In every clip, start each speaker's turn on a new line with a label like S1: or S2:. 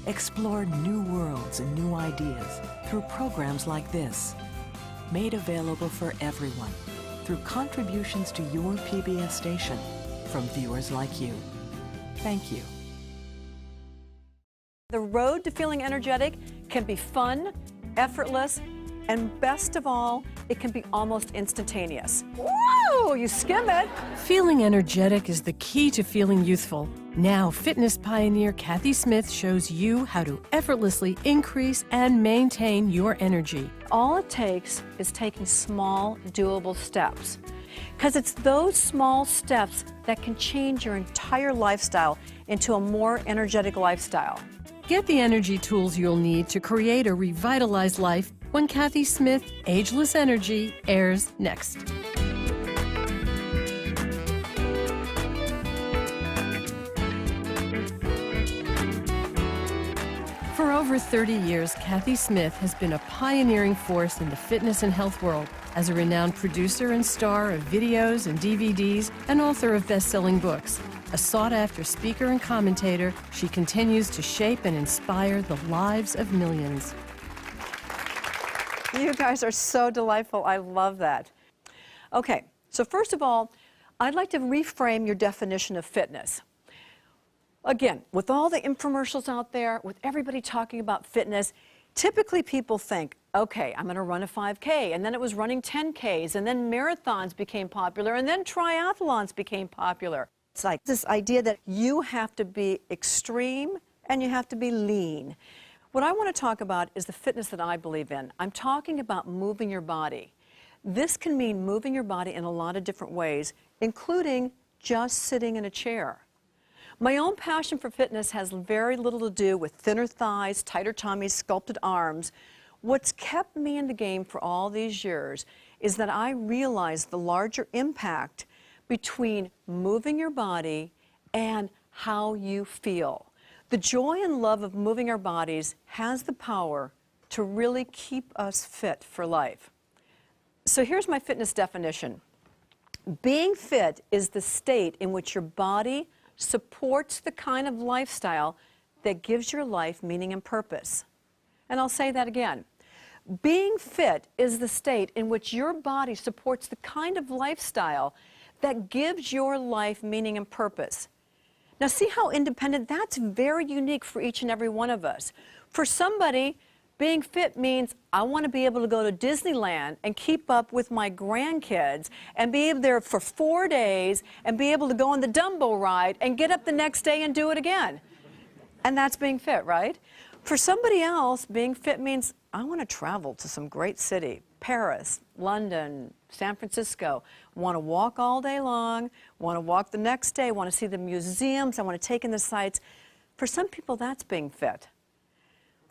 S1: Explore new worlds and new ideas through programs like this, made available for everyone through contributions to your PBS station from viewers like you. Thank you.
S2: The road to feeling energetic can be fun, effortless, and best of all, it can be almost instantaneous. Whoa, you skim it.
S3: Feeling energetic is the key to feeling youthful. Now, fitness pioneer Kathy Smith shows you how to effortlessly increase and maintain your energy.
S2: All it takes is taking small, doable steps. Because it's those small steps that can change your entire lifestyle into a more energetic lifestyle.
S3: Get the energy tools you'll need to create a revitalized life when Kathy Smith, Ageless Energy, airs next. For over 30 years, Kathy Smith has been a pioneering force in the fitness and health world. As a renowned producer and star of videos and DVDs and author of best-selling books, a sought-after speaker and commentator, she continues to shape and inspire the lives of millions.
S2: You guys are so delightful. I love that. Okay, so first of all, I'd like to reframe your definition of fitness. Again, with all the infomercials out there, with everybody talking about fitness, typically people think, okay, I'm going to run a 5K, and then it was running 10Ks, and then marathons became popular, and then triathlons became popular. It's like this idea that you have to be extreme and you have to be lean. What I want to talk about is the fitness that I believe in. I'm talking about moving your body. This can mean moving your body in a lot of different ways, including just sitting in a chair. My own passion for fitness has very little to do with thinner thighs, tighter tummies, sculpted arms. What's kept me in the game for all these years is that I realized the larger impact between moving your body and how you feel. The joy and love of moving our bodies has the power to really keep us fit for life. So here's my fitness definition. Being fit is the state in which your body supports the kind of lifestyle that gives your life meaning and purpose. And I'll say that again. Being fit is the state in which your body supports the kind of lifestyle that gives your life meaning and purpose. Now see how independent, that's very unique for each and every one of us. For somebody, being fit means I want to be able to go to Disneyland and keep up with my grandkids and be there for 4 days and be able to go on the Dumbo ride and get up the next day and do it again. And that's being fit, right? For somebody else, being fit means I want to travel to some great city, Paris, London, San Francisco, want to walk all day long, want to walk the next day, want to see the museums, I want to take in the sights. For some people, that's being fit.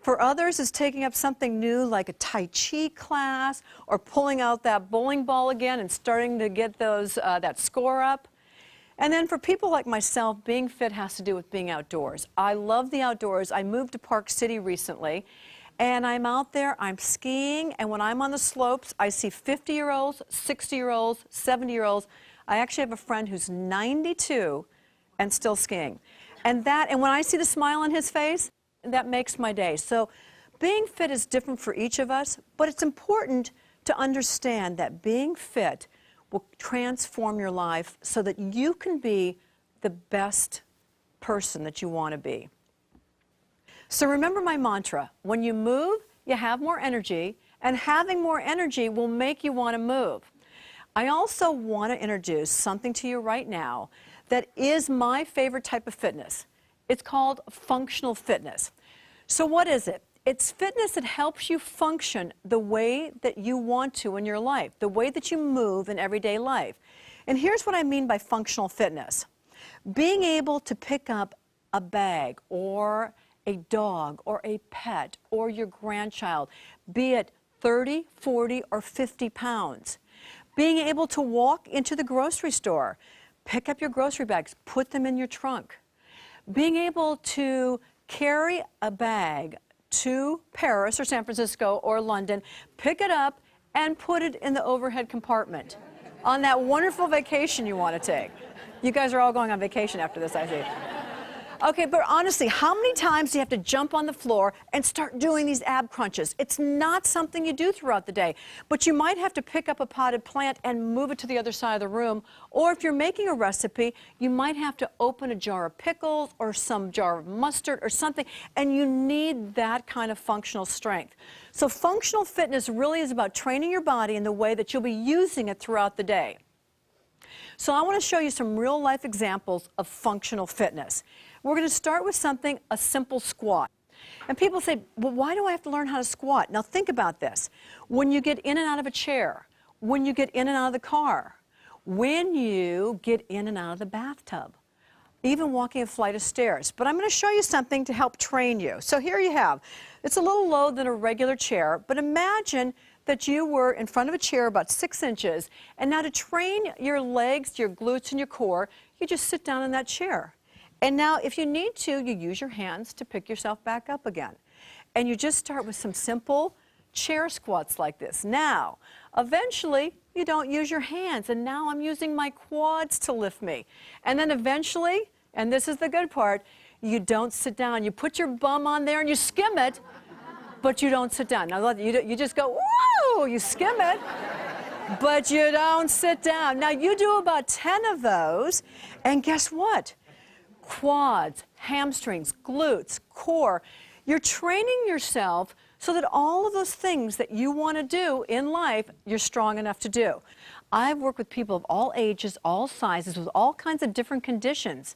S2: For others, it's taking up something new like a Tai Chi class or pulling out that bowling ball again and starting to get those, that score up. And then for people like myself, being fit has to do with being outdoors. I love the outdoors. I moved to Park City recently, and I'm out there, I'm skiing, and when I'm on the slopes, I see 50-year-olds, 60-year-olds, 70-year-olds. I actually have a friend who's 92 and still skiing. And when I see the smile on his face, that makes my day. So being fit is different for each of us, but it's important to understand that being fit will transform your life so that you can be the best person that you want to be. So remember my mantra, when you move, you have more energy, and having more energy will make you want to move. I also want to introduce something to you right now that is my favorite type of fitness. It's called functional fitness. So what is it? It's fitness that helps you function the way that you want to in your life, the way that you move in everyday life. And here's what I mean by functional fitness. Being able to pick up a bag or a dog or a pet or your grandchild, be it 30, 40, or 50 pounds. Being able to walk into the grocery store, pick up your grocery bags, put them in your trunk. Being able to carry a bag to Paris or San Francisco or London, pick it up and put it in the overhead compartment on that wonderful vacation you want to take. You guys are all going on vacation after this, I see. Okay, but honestly, how many times do you have to jump on the floor and start doing these ab crunches? It's not something you do throughout the day, but you might have to pick up a potted plant and move it to the other side of the room, or if you're making a recipe, you might have to open a jar of pickles or some jar of mustard or something, and you need that kind of functional strength. So functional fitness really is about training your body in the way that you'll be using it throughout the day. So I want to show you some real-life examples of functional fitness. We're going to start with something, a simple squat. And people say, well, why do I have to learn how to squat? Now think about this. When you get in and out of a chair, when you get in and out of the car, when you get in and out of the bathtub, even walking a flight of stairs. But I'm going to show you something to help train you. So here you have, it's a little lower than a regular chair, but imagine that you were in front of a chair about 6 inches, and now to train your legs, your glutes, and your core, you just sit down in that chair. And now if you need to, you use your hands to pick yourself back up again. And you just start with some simple chair squats like this. Now, eventually, you don't use your hands, and now I'm using my quads to lift me. And then eventually, and this is the good part, you don't sit down. You put your bum on there and you skim it, but you don't sit down. Now, you just go, woo, you skim it, but you don't sit down. Now, you do about 10 of those, and guess what? Quads, hamstrings, glutes, core. You're training yourself so that all of those things that you want to do in life, you're strong enough to do. I've worked with people of all ages, all sizes, with all kinds of different conditions,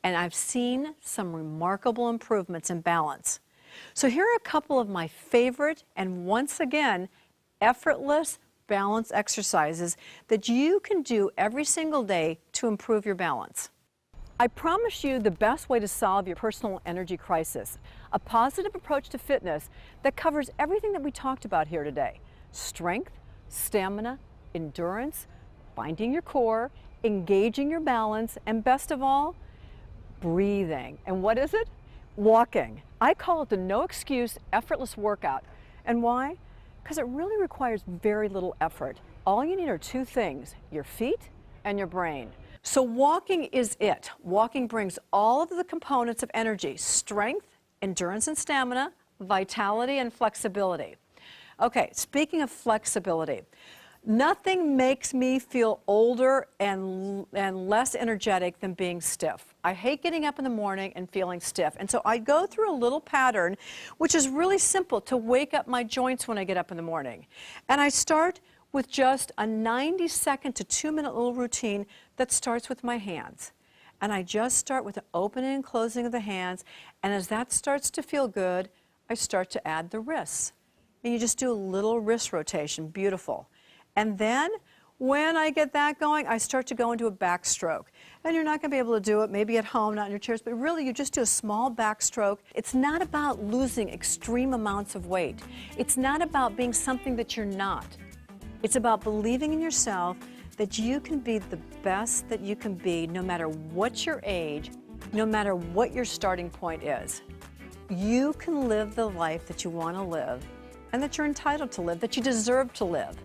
S2: and I've seen some remarkable improvements in balance. So here are a couple of my favorite, and once again, effortless balance exercises that you can do every single day to improve your balance. I promise you the best way to solve your personal energy crisis, a positive approach to fitness that covers everything that we talked about here today. Strength, stamina, endurance, finding your core, engaging your balance, and best of all, breathing. And what is it? Walking. I call it the no excuse, effortless workout. And why? Because it really requires very little effort. All you need are 2 things, your feet and your brain. So walking is it. Walking brings all of the components of energy, strength, endurance and stamina, vitality and flexibility. Okay, speaking of flexibility, nothing makes me feel older and less energetic than being stiff. I hate getting up in the morning and feeling stiff. And so I go through a little pattern, which is really simple to wake up my joints when I get up in the morning. And I start with just a 90-second to 2-minute little routine that starts with my hands. And I just start with the opening and closing of the hands. And as that starts to feel good, I start to add the wrists. And you just do a little wrist rotation. Beautiful. And then when I get that going, I start to go into a backstroke. And you're not going to be able to do it maybe at home, not in your chairs, but really you just do a small backstroke. It's not about losing extreme amounts of weight. It's not about being something that you're not. It's about believing in yourself that you can be the best that you can be no matter what your age, no matter what your starting point is. You can live the life that you want to live and that you're entitled to live, that you deserve to live.